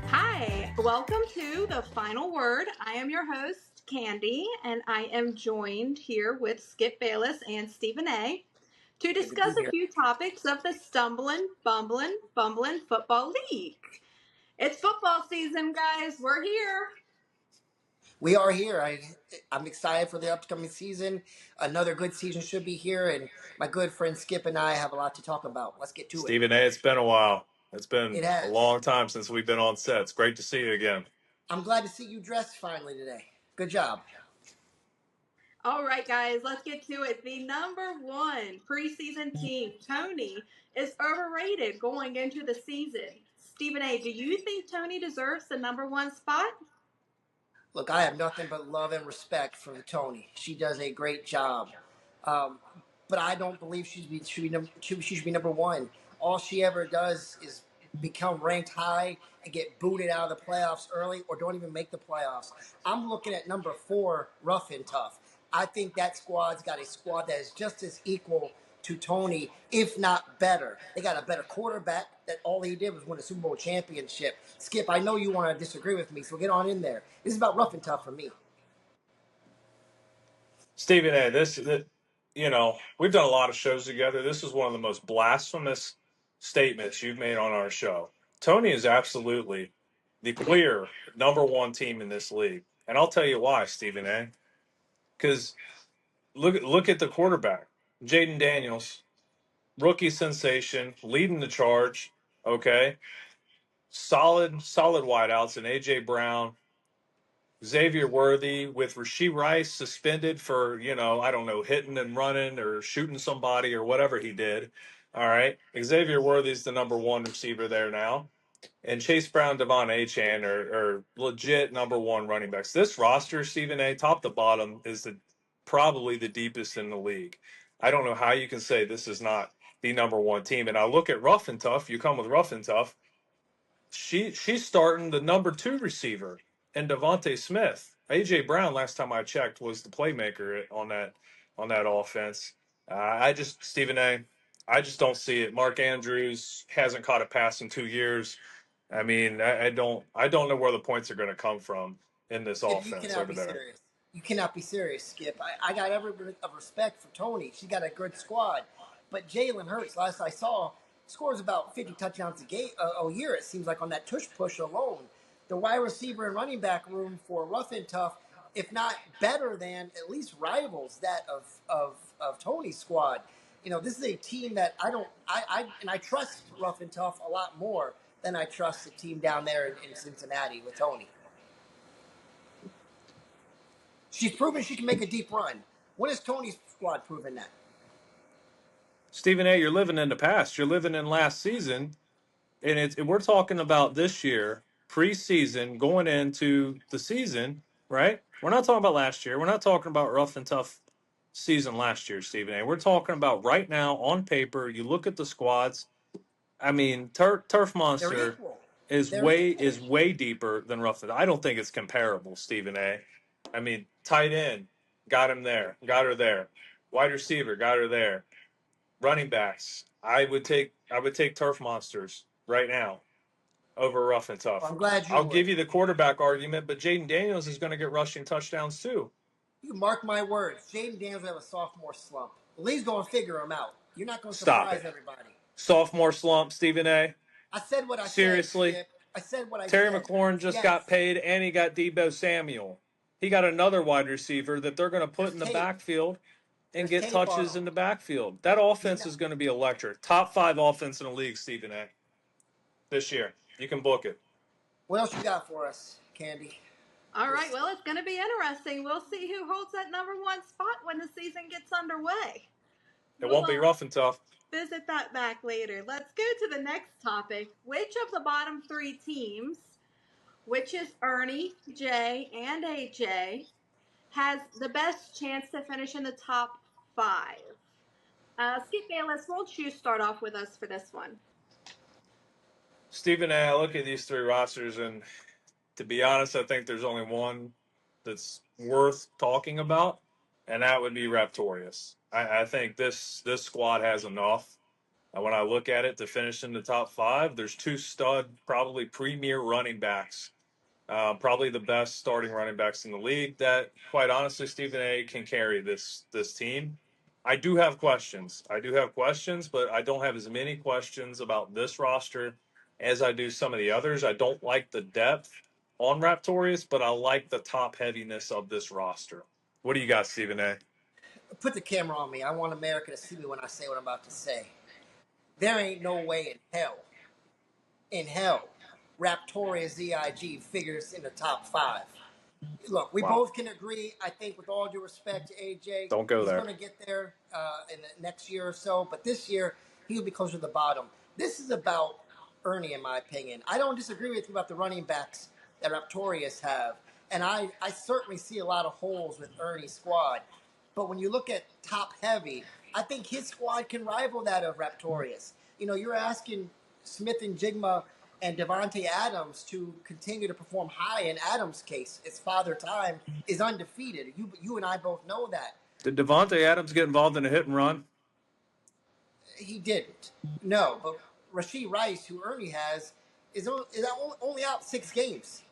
Hi, welcome to The Final Word. I am your host, Candy, and I am joined here with Skip Bayless and Stephen A. to Good to be discuss a here. few topics of the Stumblin, Bumblin Football League. It's football season, guys. We're here. We are here. I'm excited for the upcoming season. Another good season should be here, and my good friend Skip and I have a lot to talk about. Let's get to it. Stephen A., it's been a while. It's It been a has. long time since we've been on set. It's great to see you again. I'm glad to see you dressed finally today. Good job. All right, guys, let's get to it. The number one preseason team, Tony, is overrated going into the season. Stephen A., do you think Tony deserves the number one spot? Look, I have nothing but love and respect for Tony. She does a great job. Um, but I don't believe she should be number one. All she ever does is become ranked high and get booted out of the playoffs early or don't even make the playoffs. I'm looking at number four, Rough and Tough. I think that squad's got a squad that is just as equal to Tony, if not better. They got a better quarterback that all he did was win a Super Bowl championship. Skip, I know you want to disagree with me, so get on in there. This is about Rough and Tough for me. Stephen A., we've done a lot of shows together. This is one of the most blasphemous statements you've made on our show. Tony is absolutely the clear number one team in this league. And I'll tell you why, Stephen A., because look at the quarterback, Jaden Daniels, rookie sensation, leading the charge, okay? Solid wideouts, and A.J. Brown, Xavier Worthy, with Rashee Rice suspended for, I don't know, hitting and running or shooting somebody or whatever he did. All right. Xavier Worthy's the number one receiver there now. And Chase Brown, Devon Achane are legit number one running backs. This roster, Stephen A., top to bottom, is probably the deepest in the league. I don't know how you can say this is not the number one team. And I look at Rough and Tough. You come with Rough and Tough. She's starting the number two receiver in Devontae Smith. AJ Brown, last time I checked, was the playmaker on that offense. Stephen A., I just don't see it. Mark Andrews hasn't caught a pass in 2 years. I mean, I don't know where the points are going to come from in this Skip, you offense cannot over be there. serious. You cannot be serious, Skip. I got every bit of respect for Tony. She got a good squad. But Jalen Hurts, last I saw, scores about 50 touchdowns a year, it seems like, on that tush push alone. The wide receiver and running back room for Rough and Tough, if not better than, at least rivals that of Tony's squad. This is a team that I trust Rough and Tough a lot more than I trust the team down there in Cincinnati with Tony. She's proven she can make a deep run. When has Tony's squad proven that? Stephen A., you're living in the past. You're living in last season, and we're talking about this year, preseason, going into the season, right? We're not talking about last year. We're not talking about rough and tough season last year, Stephen A. We're talking about right now on paper. You look at the squads. I mean, Turf They're Monster equal. is They're equal. way deeper than rough. I don't think it's comparable, Stephen A. I mean, tight end got him there, got her there. Wide receiver got her there. Running backs, I would take Turf Monsters right now over Rough and Well, Tough. I'm glad you I'll would. give you the quarterback argument, but Jaden Daniels is going to get rushing touchdowns too. You mark my words. Jaden Daniels will have a sophomore slump. The league's going to figure him out. You're not going to Stop surprise it. everybody. Sophomore slump, Stephen A. I said what I said, Seriously, Skip. I said what I Terry said. McLaurin just got Yes. paid, and he got Debo Samuel. He got another wide receiver that they're going to put There's in the tape. backfield and There's get tape on touches him. in the backfield. That He's offense not. is going to be electric. Top five offense in the league, Stephen A. This year. You can book it. What else you got for us, Candy? All right, This well, it's going to be interesting. We'll see who holds that number one spot when the season gets underway. It We'll won't be rough and tough. visit that back later. Let's go to the next topic. Which of the bottom three teams, which is Ernie, Jay, and AJ, has the best chance to finish in the top five? Skip Bayless, won't you start off with us for this one? Stephen A., I look at these three rosters, and to be honest, I think there's only one that's worth talking about, and that would be Raptorius. I think this squad has enough. When I look at it to finish in the top five, there's two stud, probably premier running backs, probably the best starting running backs in the league. That, quite honestly, Stephen A. can carry this team. I do have questions. But I don't have as many questions about this roster as I do some of the others. I don't like the depth on Raptorius, but I like the top heaviness of this roster. What do you got, Stephen A? Put the camera on me. I want America to see me when I say what I'm about to say. There ain't no way in hell, Raptorius ZIG figures in the top five. Look, we Wow. both can agree, I think, with all due respect to AJ, Don't go he's there. going to get there in the next year or so. But this year, he'll be closer to the bottom. This is about Ernie, in my opinion. I don't disagree with you about the running backs that Raptorius have. And I certainly see a lot of holes with Ernie's squad. But when you look at top heavy, I think his squad can rival that of Raptorius. You know, you're asking Smith and Jigma and Devontae Adams to continue to perform high. In Adams' case, his father time is undefeated. You and I both know that. Did Devontae Adams get involved in a hit and run? He didn't. No, but Rashee Rice, who Ernie has, is only out 6 games.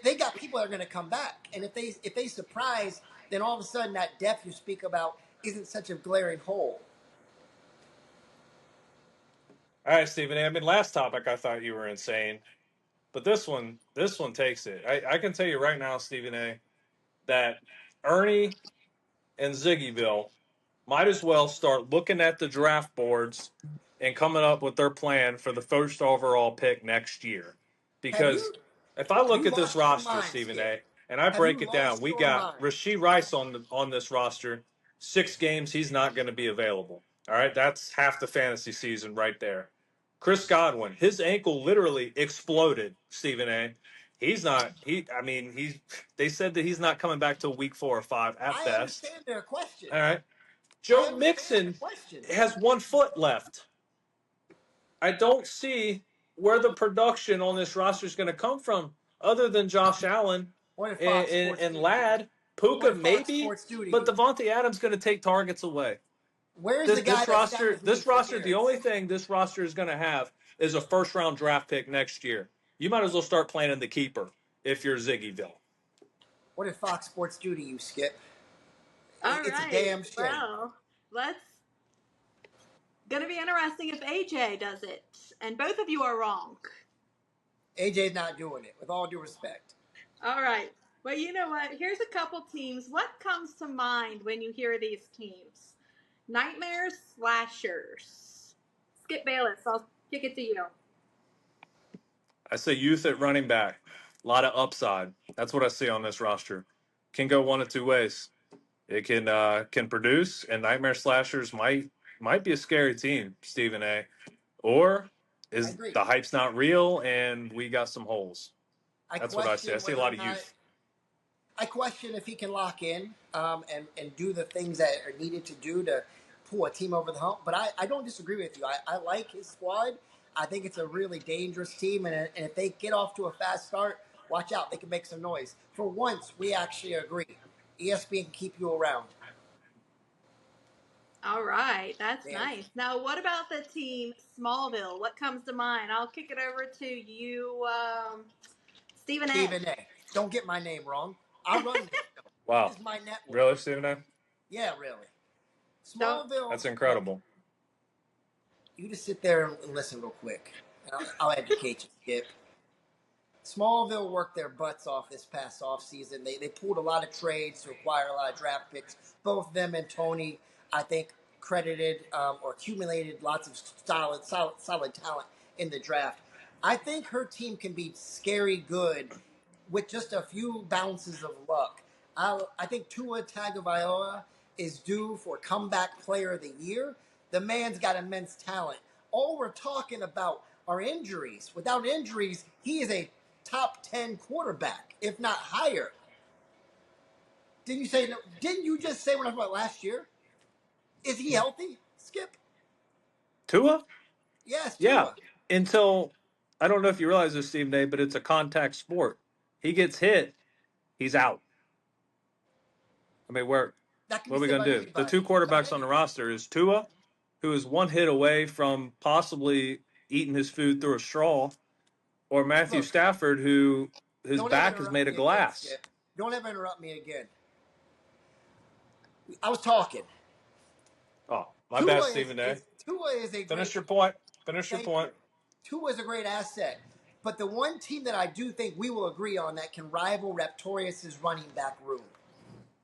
They got people that are going to come back, and if they surprise, then all of a sudden that depth you speak about isn't such a glaring hole. All right, Stephen A. I mean, last topic I thought you were insane, but this one takes it. I can tell you right now, Stephen A., that Ernie and Ziggyville might as well start looking at the draft boards and coming up with their plan for the first overall pick next year. Have Because you if I have look you at this lost your roster, mind, Stephen A., Skip? and I Have break you it down, lost we your got mind? Rashee Rice on this roster. 6 games, he's not going to be available. All right, that's half the fantasy season right there. Chris Godwin, his ankle literally exploded, Stephen A. He's not. I mean, he's. They said that he's not coming back till week 4 or 5 at I best. understand their question. All right. I Joe understand their Mixon question. has 1 foot left. I don't see where the production on this roster is going to come from, other than Josh Allen What did and, Fox and, Sports and do to you? Lad. What Puka did Fox maybe, Sports do to but you? Devontae Adams going to take targets away. Where's the This guy this that snapped roster, his knee this for roster, the yards? only thing this roster is going to have is a first round draft pick next year. You might as well start planning the keeper if you're Ziggyville. What did Fox Sports do to you, Skip? All It's a right. damn shame. Well, let's. Gonna be interesting if AJ does it, and both of you are wrong. AJ's not doing it, with all due respect. All right. Well, you know what? Here's a couple teams. What comes to mind when you hear these teams? Nightmares, slashers. Skip Bayless, I'll kick it to you. I say youth at running back, a lot of upside. That's what I see on this roster. Can go one of two ways. It can produce, and Nightmare Slashers might be a scary team, Stephen A. Or I is agree. the hype's not real and we got some holes? I That's what I see. I question see a whether or lot of not youth. I question if he can lock in and do the things that are needed to do to pull a team over the hump. But I don't disagree with you. I like his squad. I think it's a really dangerous team, and if they get off to a fast start, watch out. They can make some noise. For once, we actually agree. ESPN can keep you around. All right, that's Damn. nice. Now, what about the team Smallville? What comes to mind? I'll kick it over to you, Stephen A. Stephen A. Don't get my name wrong. I run this show. Wow. This is my network. Really, Stephen A? Yeah, really. Don't. Smallville. That's Look, incredible. you just sit there and listen real quick. I'll educate you, Skip. Smallville worked their butts off this past offseason. They pulled a lot of trades to acquire a lot of draft picks. Both them and Tony, I think, credited or accumulated lots of solid talent in the draft. I think her team can be scary good with just a few bounces of luck. I think Tua Tagovailoa is due for comeback player of the year. The man's got immense talent. All we're talking about are injuries. Without injuries, he is a top 10 quarterback, if not higher. Didn't you say no? Didn't you just say what I talking about last year? Is he healthy, Skip? Tua? Yes, Yeah. Tua. Until I don't know if you realize this, Stephen A., but it's a contact sport. He gets hit, he's out. I mean, That can what be are we said gonna about do? The two anybody. About quarterbacks on the anybody. roster is Tua who is one hit away from possibly eating his food through a straw, or Matthew Look, Stafford, who his don't ever back is interrupt made of me again, glass. Skip. Don't ever interrupt me again. I was talking. Oh, my bad, Tua Stephen A. Tua is a Finish great. your point. Finish your Thank you. point. Tua is a great asset. But the one team that I do think we will agree on that can rival Raptorius' running back room,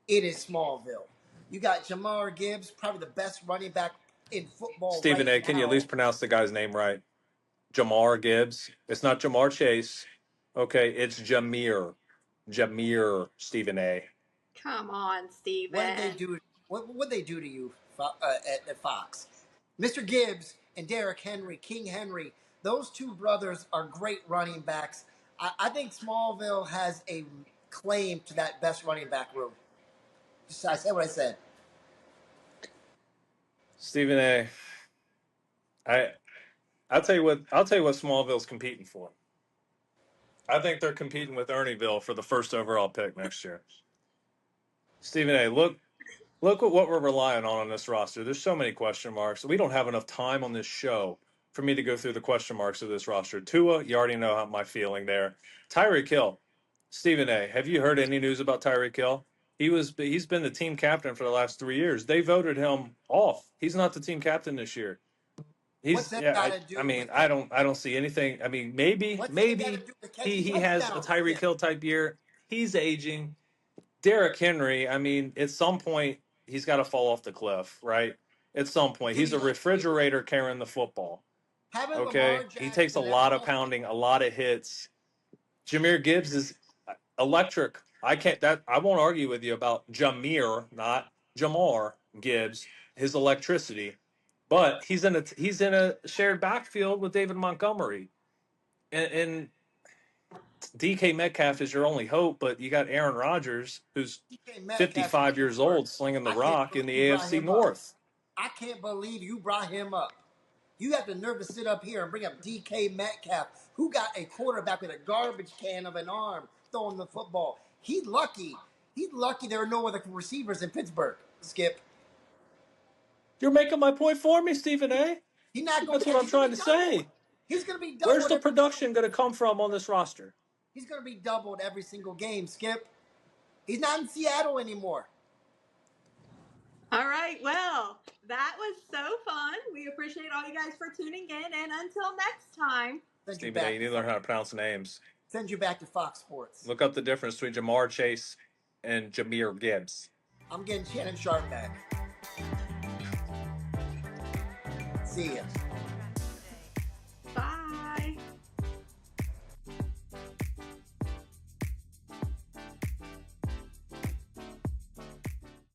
it is Smallville. You got Jamar Gibbs, probably the best running back in football Stephen right A., can you at now. least pronounce the guy's name right? Jamar Gibbs. It's not Jamar Chase. Okay, it's Jameer. Jameer, Stephen A. Come on, What did they Steven. do? What they do to you at Fox? Mr. Gibbs and Derrick Henry, King Henry, those two brothers are great running backs. I think Smallville has a claim to that best running back room. I said what I said. Stephen A. I'll tell you what Smallville's competing for. I think they're competing with Ernieville for the first overall pick next year. Stephen A., look at what we're relying on this roster. There's so many question marks. We don't have enough time on this show for me to go through the question marks of this roster. Tua, you already know how my feeling there. Tyreek Hill. Stephen A., have you heard any news about Tyreek Hill? He's been the team captain for the last 3 years. They voted him off. He's not the team captain this year. What's He's that yeah. got to I do mean, with I it? don't see anything. I mean, maybe What's that got to maybe do with he catching he has a touchdowns? Tyreek Skip? Hill type year. He's aging. Derrick Henry. I mean, at some point he's got to fall off the cliff, right? At some point, Did he's he a last year? refrigerator carrying the football. Haven't Lamar Okay, he takes a Jackson lot of almost? pounding, a lot of hits. Jameer Gibbs is electric. I won't argue with you about Jameer, not Jamar Gibbs, his electricity. But he's in a shared backfield with David Montgomery. And DK Metcalf is your only hope, but you got Aaron Rodgers, who's DK Metcalf in 55 years Pittsburgh. old, slinging the I can't rock in believe the you brought AFC him up. North. I can't believe you brought him up. You have the nerve to sit up here and bring up DK Metcalf, who got a quarterback with a garbage can of an arm throwing the football. He's lucky. He's lucky there are no other receivers in Pittsburgh. Skip. You're making my point for me, Stephen A. He's not going That's to what catch. I'm He's going to trying be to doubled. say. He's going to be Where's doubled the every. production going to come from on this roster? He's going to be doubled every single game. Skip. He's not in Seattle anymore. All right, well, that was so fun. We appreciate all you guys for tuning in, and until next time. Send you Stephen A., back. you need to learn how to pronounce names. Send you back to Fox Sports. Look up the difference between Jamar Chase and Jameer Gibbs. I'm getting Shannon Sharp back. See ya.